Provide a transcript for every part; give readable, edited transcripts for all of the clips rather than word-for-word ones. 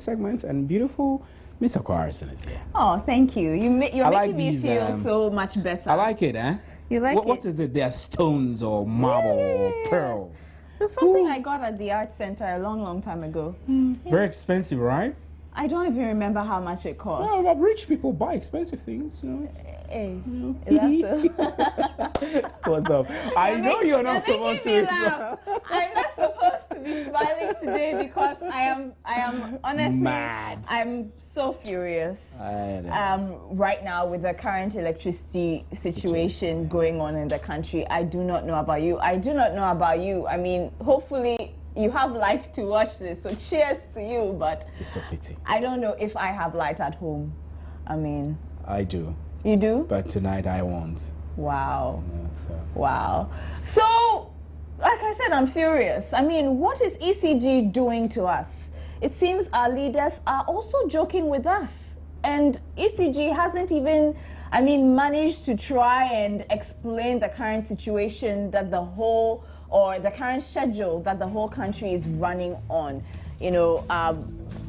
segment, and beautiful Miss Harrison is here. Oh, thank you. You're making me feel so much better. I like it, eh? You like it? What is it? They're stones or marble or pearls? There's something I got at the art center a long time ago. Very expensive, right? I don't even remember how much it cost. Well, but rich people buy expensive things, you know. Hey, What's up? I know you're not supposed to. I'm not supposed to be smiling today because I am honestly mad. I'm so furious right now with the current electricity situation going on in the country. I do not know about you. I do not know about you. I mean, hopefully you have light to watch this, so cheers to you, but it's a pity. I don't know if I have light at home. I mean, I do. You do? But tonight I won't. Wow. Yeah, wow. So, like I said, I'm furious. I mean, what is ECG doing to us? It seems our leaders are also joking with us. And ECG hasn't even, managed to try and explain the current situation that the current schedule that the whole country is running on. You know,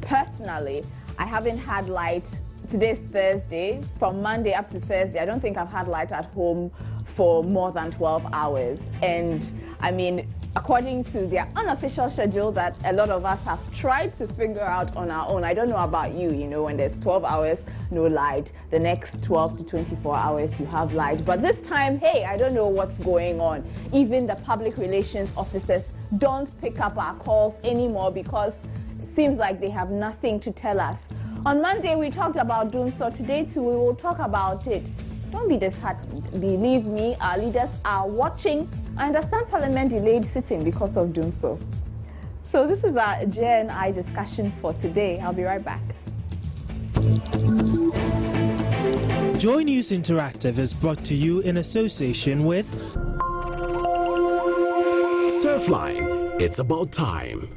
personally, I haven't had light. Today's Thursday. From Monday up to Thursday, I don't think I've had light at home for more than 12 hours. And I mean, according to their unofficial schedule that a lot of us have tried to figure out on our own, I don't know about you, you know, when there's 12 hours, no light, the next 12 to 24 hours you have light. But this time, hey, I don't know what's going on. Even the public relations officers don't pick up our calls anymore because it seems like they have nothing to tell us. On Monday, we talked about Dumsor. Today, too, we will talk about it. Don't be disheartened. Believe me, our leaders are watching. I understand Parliament delayed sitting because of Dumsor. So this is our J&I discussion for today. I'll be right back. Joy News Interactive is brought to you in association with Surfline. It's about time.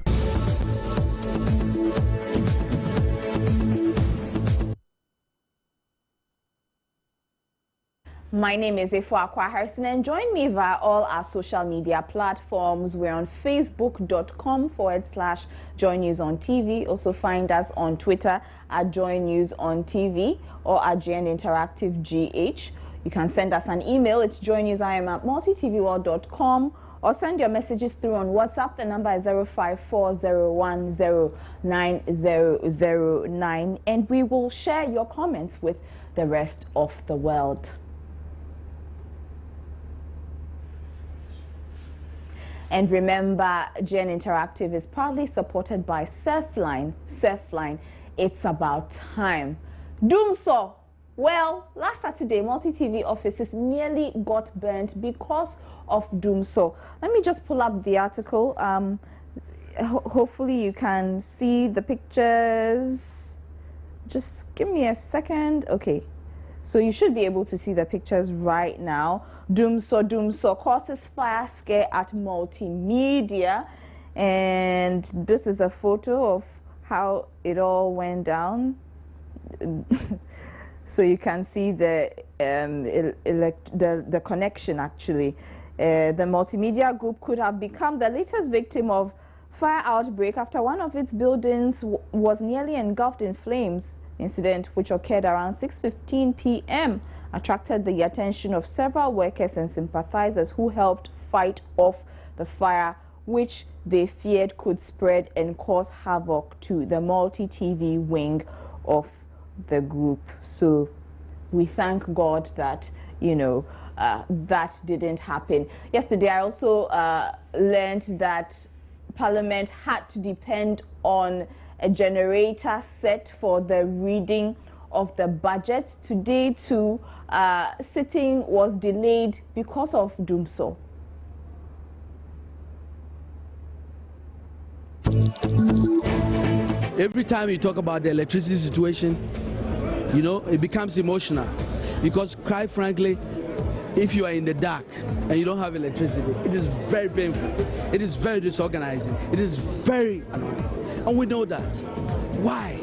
My name is Efua Harrison, and join me via all our social media platforms. We're on facebook.com/Joy News on TV. Also find us on Twitter at Joy News on TV or at JN Interactive GH. You can send us an email. It's joynews@multitvworld.com, or send your messages through on WhatsApp. The number is 0540109009, and we will share your comments with the rest of the world. And remember, Gen Interactive is proudly supported by Surfline. Surfline, it's about time. Dumsor. Well, last Saturday, multi-TV offices nearly got burnt because of Dumsor. Let me just pull up the article. Hopefully you can see the pictures. Just give me a second. Okay. So you should be able to see the pictures right now. Dumsor causes fire scare at multimedia. And this is a photo of how it all went down. So you can see the connection actually. The multimedia group could have become the latest victim of fire outbreak after one of its buildings was nearly engulfed in flames. Incident, which occurred around 6:15 p.m., attracted the attention of several workers and sympathizers who helped fight off the fire, which they feared could spread and cause havoc to the multi-TV wing of the group. So we thank God that, you know, that didn't happen. Yesterday, I also learned that Parliament had to depend on a generator set for the reading of the budget. Today, too, sitting was delayed because of Dumsor. Every time you talk about the electricity situation, you know, it becomes emotional. Because, quite frankly, if you are in the dark and you don't have electricity, it is very painful. It is very disorganizing. It is very annoying. And we know that. Why?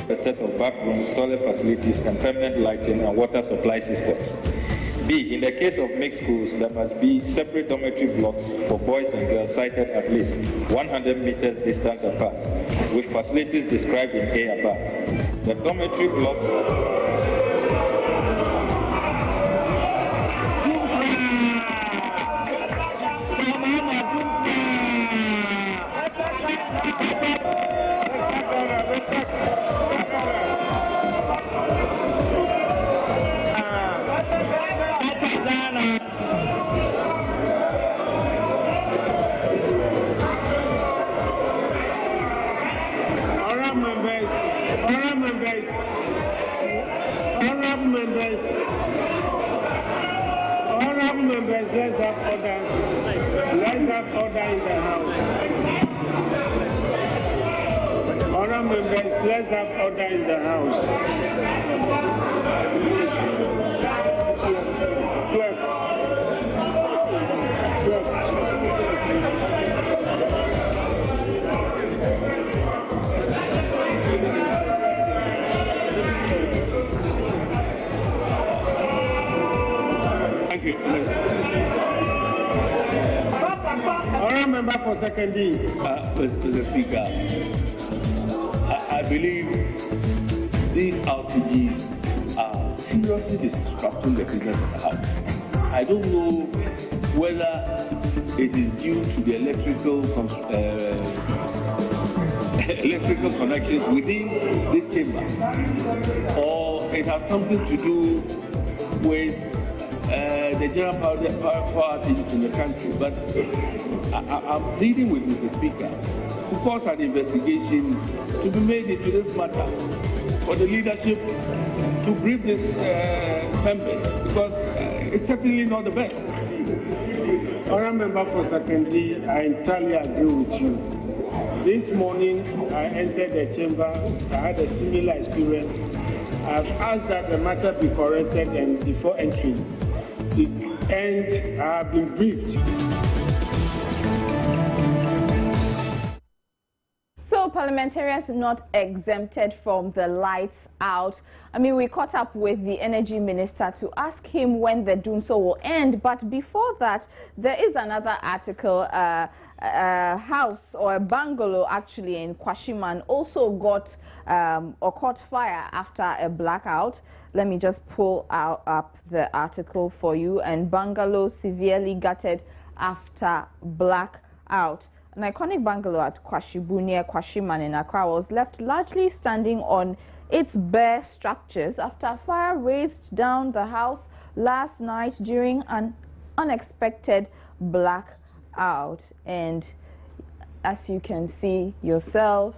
A set of bathrooms, toilet facilities, and permanent lighting and water supply systems. B, in the case of mixed schools, there must be separate dormitory blocks for boys and girls sited at least 100 meters distance apart, with facilities described in A above. The dormitory blocks let's have order. Let's have order in the house. Honourable members, let's have order in the house. Thank you. Honourable member for second D. Mr. Speaker, I believe these outages are seriously disrupting the business of the house. I don't know whether it is due to the electrical connections within this chamber, or it has something to do with the general power outages in the country. But I'm pleading with Mr. Speaker to force an investigation to be made into this matter for the leadership to brief this members, because it's certainly not the best. Honourable member for second D, I entirely agree with you. This morning I entered the chamber, I had a similar experience. I've asked that the matter be corrected and before entering, and I have been briefed. So parliamentarians not exempted from the lights out. I mean, we caught up with the energy minister to ask him when the Dumsor will end. But before that, there is another article. A house or a bungalow actually in Kwashiman also got or caught fire after a blackout. Let me just pull up the article for you. And bungalow severely gutted after blackout. An iconic bungalow at Kwashibu near Kwashiman in Accra was left largely standing on its bare structures after fire raced down the house last night during an unexpected blackout. And as you can see yourself,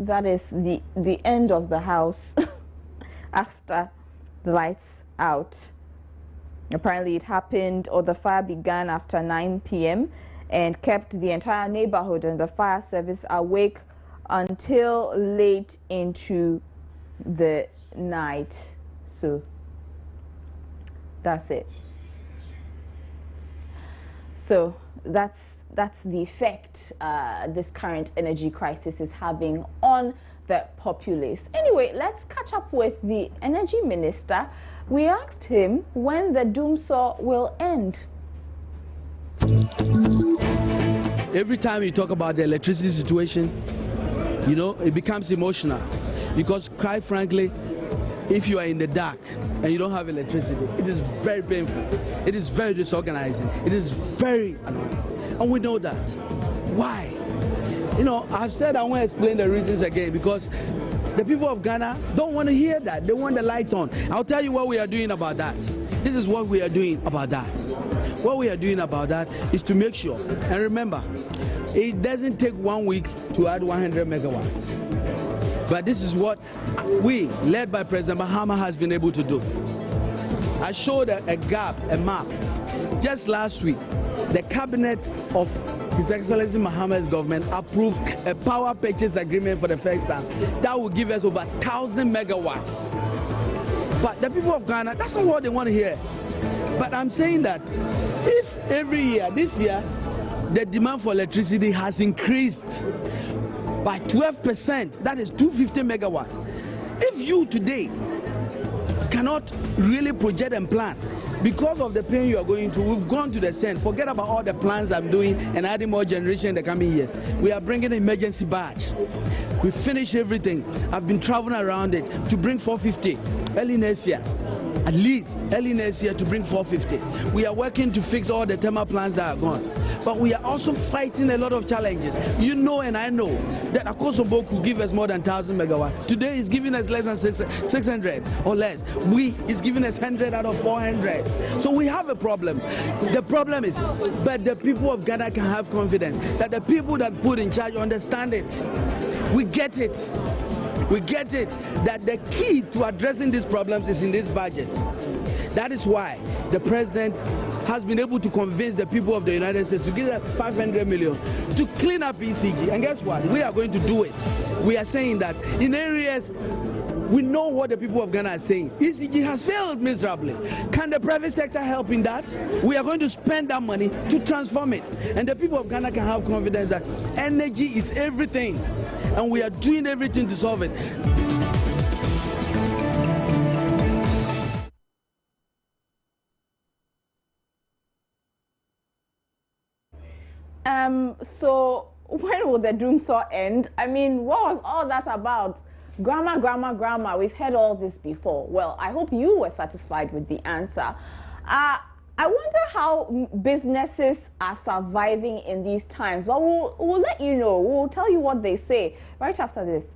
that is the end of the house after the lights out. Apparently it happened, or the fire began after 9 p.m. and kept the entire neighborhood and the fire service awake until late into the night. So that's it. So that's the effect this current energy crisis is having on the populace. Anyway, let's catch up with the energy minister. We asked him when the Dumsor will end. Every time you talk about the electricity situation, you know, it becomes emotional. Because quite frankly, if you are in the dark and you don't have electricity, it is very painful. It is very disorganizing. It is very annoying. And we know that. Why? You know, I've said I won't explain the reasons again, because the people of Ghana don't want to hear that. They want the lights on. I'll tell you what we are doing about that. This is what we are doing about that. What we are doing about that is to make sure, and remember, it doesn't take 1 week to add 100 megawatts. But this is what we, led by President Mahama, has been able to do. I showed a gap, a map. Just last week, the cabinet of His Excellency Mahama's government approved a power purchase agreement for the first time. That will give us over 1,000 megawatts. But the people of Ghana, that's not what they want to hear. But I'm saying that if every year, this year, the demand for electricity has increased by 12%, that is 250 megawatts. If you today cannot really project and plan. Because of the pain you are going through, we've gone to the extent, forget about all the plans I'm doing and adding more generation in the coming years. We are bringing an emergency badge. We finished everything. I've been traveling around it to bring 450 early next year. At least early next year to bring 450. We are working to fix all the thermal plants that are gone. But we are also fighting a lot of challenges. You know and I know that Akosobo could give us more than 1,000 megawatts. Today is giving us less than 600 or less. Is giving us 100 out of 400. So we have a problem. The problem is, but the people of Ghana can have confidence that the people that put in charge understand it. We get it. We get it that the key to addressing these problems is in this budget. That is why the president has been able to convince the people of the United States to give them 500 million to clean up ECG. And guess what? We are going to do it. We are saying that in areas we know what the people of Ghana are saying. ECG has failed miserably. Can the private sector help in that? We are going to spend that money to transform it. And the people of Ghana can have confidence that energy is everything. And we are doing everything to solve it. So when will the Dumsor end? I mean, what was all that about? Grammar, grammar, grammar. We've heard all this before. Well, I hope you were satisfied with the answer. I wonder how businesses are surviving in these times. Well, we'll let you know. We'll tell you what they say right after this.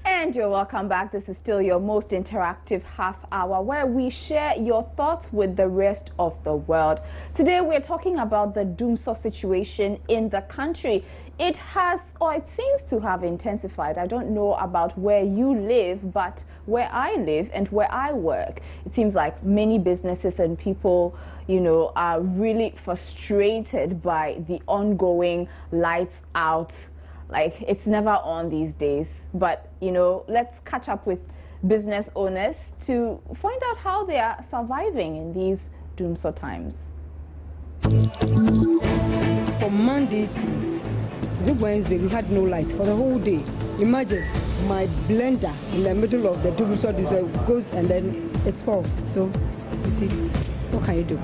And you're welcome back. This is still your most interactive half hour where we share your thoughts with the rest of the world. Today we're talking about the Dumsor situation in the country. It has, or it seems to have intensified. I don't know about where you live, but where I live and where I work, it seems like many businesses and people, you know, are really frustrated by the ongoing lights out. Like, it's never on these days. But, you know, let's catch up with business owners to find out how they are surviving in these Dumsor times. From Monday to Wednesday, we had no lights for the whole day. Imagine my blender in the middle of the Dumsor goes and then it's spoiled. So, you see, what can you do?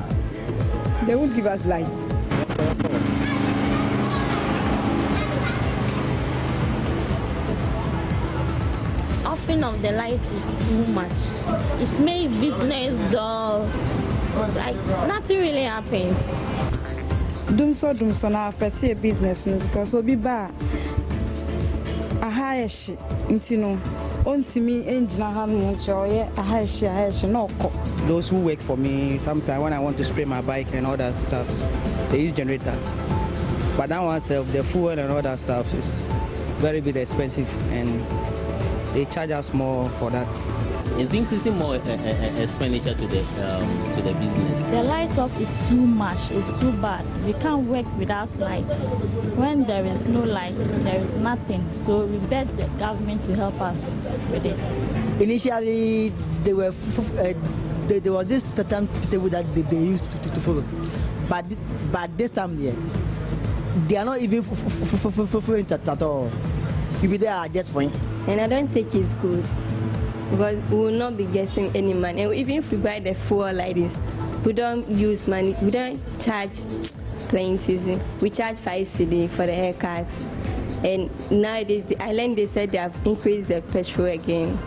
They won't give us light. Offering of the light is too much. It makes business dull. Like, nothing really happens. Dumsor na affect your business because obi ba a high shit intino ontimi engina hanu choye a high shit no. Those who work for me, sometimes when I want to spray my bike and all that stuff, they use generator. But that one self, the fuel and all that stuff is very bit expensive and they charge us more for that. It's increasing more expenditure to the business. The lights off is too much, it's too bad. We can't work without lights. When there is no light, there is nothing. So we beg the government to help us with it. Initially, there was this timetable that they used to follow. But this time, they are not even following it at all. People there are just fine. And I don't think it's good because we will not be getting any money. And even if we buy the fuel like this, we don't use money. We don't charge plenty. We charge 5 cedi for the haircut. And nowadays, the island, they said they have increased the petrol again.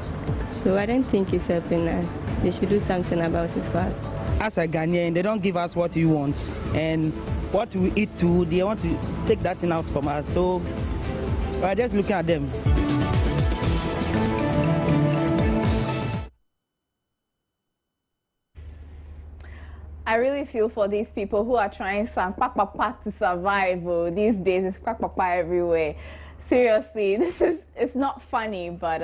So I don't think it's helping us. They should do something about it for us. As a Ghanaian, they don't give us what we want. And what we eat too, they want to take that thing out from us. So we're just looking at them. I really feel for these people who are trying some to survive. Oh, these days it's everywhere. Seriously, it's not funny, but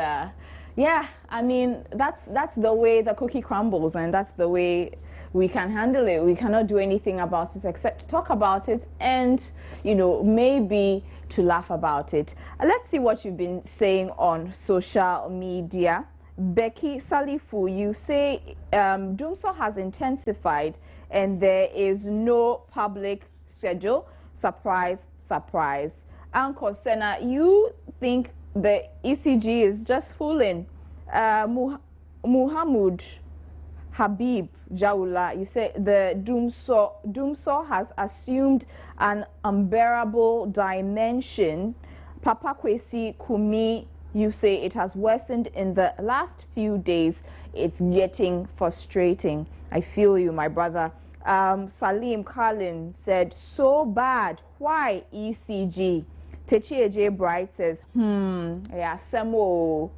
yeah, I mean that's the way the cookie crumbles, and that's the way we can handle it. We cannot do anything about it except talk about it and, you know, maybe to laugh about it. Let's see what you've been saying on social media. Becky Salifu, you say Dumsor has intensified and there is no public schedule. Surprise, surprise. Uncle Senna, you think the ECG is just fooling? Muhammad Habib Jaula, you say the Dumsor has assumed an unbearable dimension. Papa Kwesi Kumi, you say it has worsened in the last few days. It's getting frustrating. I feel you, my brother. Salim Carlin said, so bad. Why ECG? Techie J. Bright says, yeah, Samo.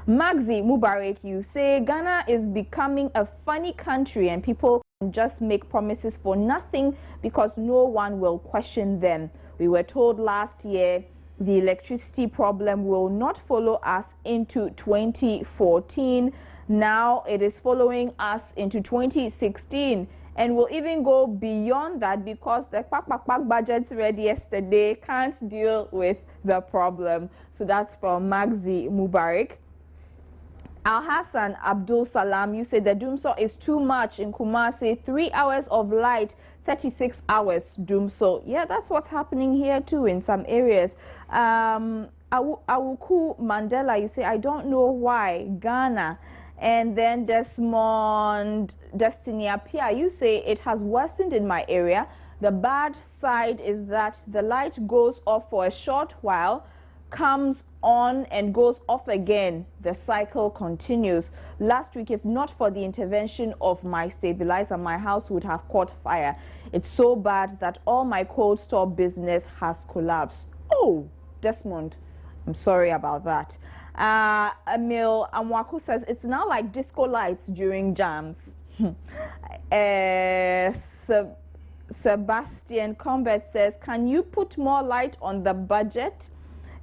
Magzi Mubarak, you say Ghana is becoming a funny country and people can just make promises for nothing because no one will question them. We were told last year the electricity problem will not follow us into 2014. Now it is following us into 2016 and will even go beyond that because the budgets read yesterday can't deal with the problem. So that's from Magzi Mubarak. Al Hassan Abdul Salam, you say the Dumsor is too much in Kumasi. 3 hours of light, 36 hours Dumsor. Yeah, that's what's happening here too in some areas. Awuku Mandela, you say I don't know why Ghana. And then Desmond Destiny Apia, you say it has worsened in my area. The bad side is that the light goes off for a short while, comes on and goes off again. The cycle continues. Last week, if not for the intervention of my stabilizer, my house would have caught fire. It's so bad that all my cold store business has collapsed. Oh, Desmond, I'm sorry about that. Emil Amwaku says it's now like disco lights during jams. Sebastian Combat says, can you put more light on the budget?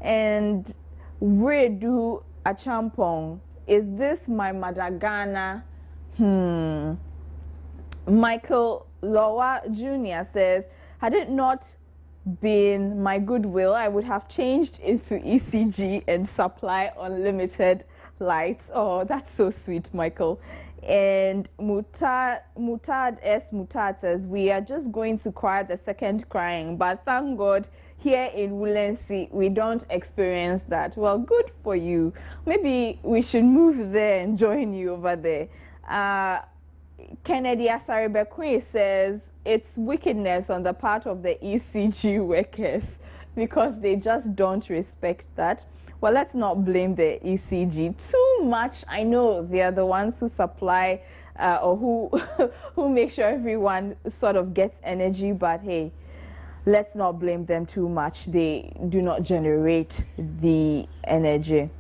And Redu Achampong, is this my Madagana? Michael Lowa Jr. says, had it not been my goodwill, I would have changed into ECG and supply unlimited lights. Oh, that's so sweet, Michael. And Mutad says, we are just going to cry the second crying, but thank God here in Wulensi we don't experience that. Well, good for you. Maybe we should move there and join you over there. Kennedy Asare Bekwe says it's wickedness on the part of the ECG workers because they just don't respect that. Well, let's not blame the ECG too much. I know they are the ones who supply or who make sure everyone sort of gets energy, but hey, let's not blame them too much. They do not generate the energy.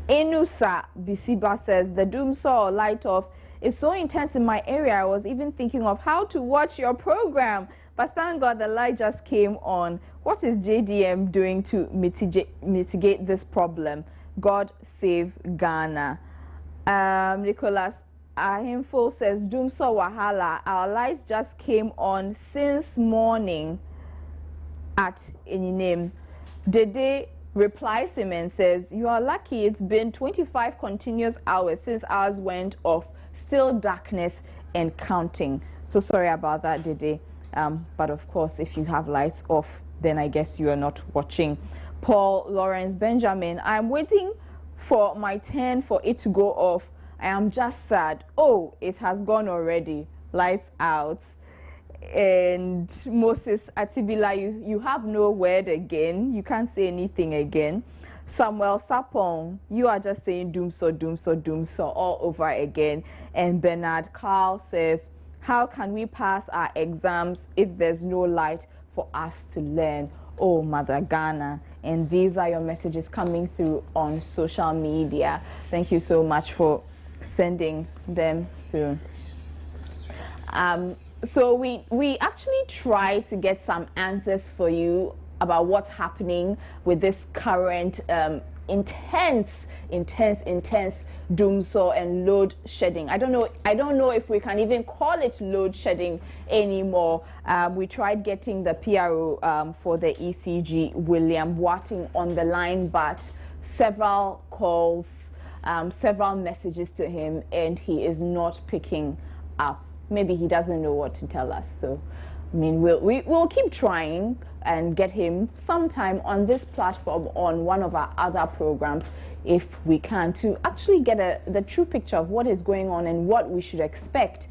Enusa Bisiba says the Dumsor light off is so intense in my area. I was even thinking of how to watch your program, but thank God the light just came on. What is JDM doing to mitigate this problem? God save Ghana. Nicholas Ahimfo says, Dumsor Wahala, our lights just came on since morning at Enyinem. Dede replies him and says, you are lucky, it's been 25 continuous hours since ours went off. Still darkness and counting. So sorry about that, Dede. But of course, if you have lights off, then I guess you are not watching. Paul Lawrence Benjamin, I'm waiting for my turn for it to go off. I am just sad. Oh, it has gone already. Lights out. And Moses Atibila, you have no word again. You can't say anything again. Samuel Sapong, you are just saying Dumsor, Dumsor, Dumsor all over again. And Bernard Carl says, how can we pass our exams if there's no light for us to learn? Oh, Mother Ghana. And these are your messages coming through on social media. Thank you so much for sending them through. So we actually try to get some answers for you about what's happening with this current intense Dumsor and load shedding. I don't know if we can even call it load shedding anymore. We tried getting the PRO for the ECG, William Watting, on the line, but several calls several messages to him and he is not picking up. Maybe he doesn't know what to tell us. So, I mean, we'll keep trying and get him sometime on this platform on one of our other programs if we can, to actually get the true picture of what is going on and what we should expect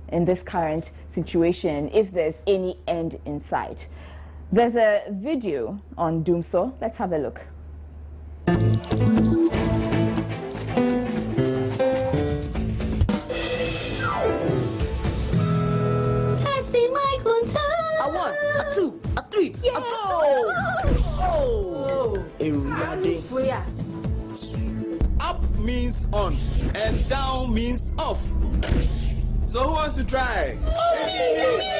in this current situation, if there's any end in sight. There's a video on Dumsor. Let's have a look. Testing mic on time. A 1, a 2, a 3, a go! Oh! Ready. Up means on and down means off. So who wants to try? I can do it!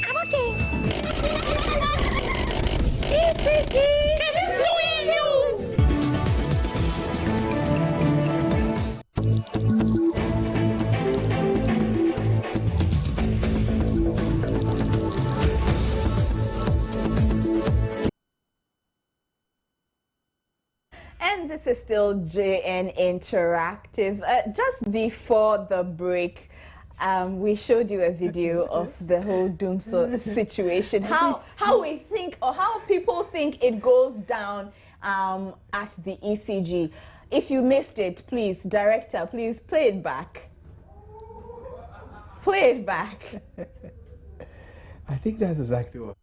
I'm okay. ECG! Can you do it? And this is still JN Interactive. Just before the break, we showed you a video of the whole Dumsor situation. How we think, or how people think it goes down at the ECG. If you missed it, please, director, please play it back. Play it back. I think that's exactly what.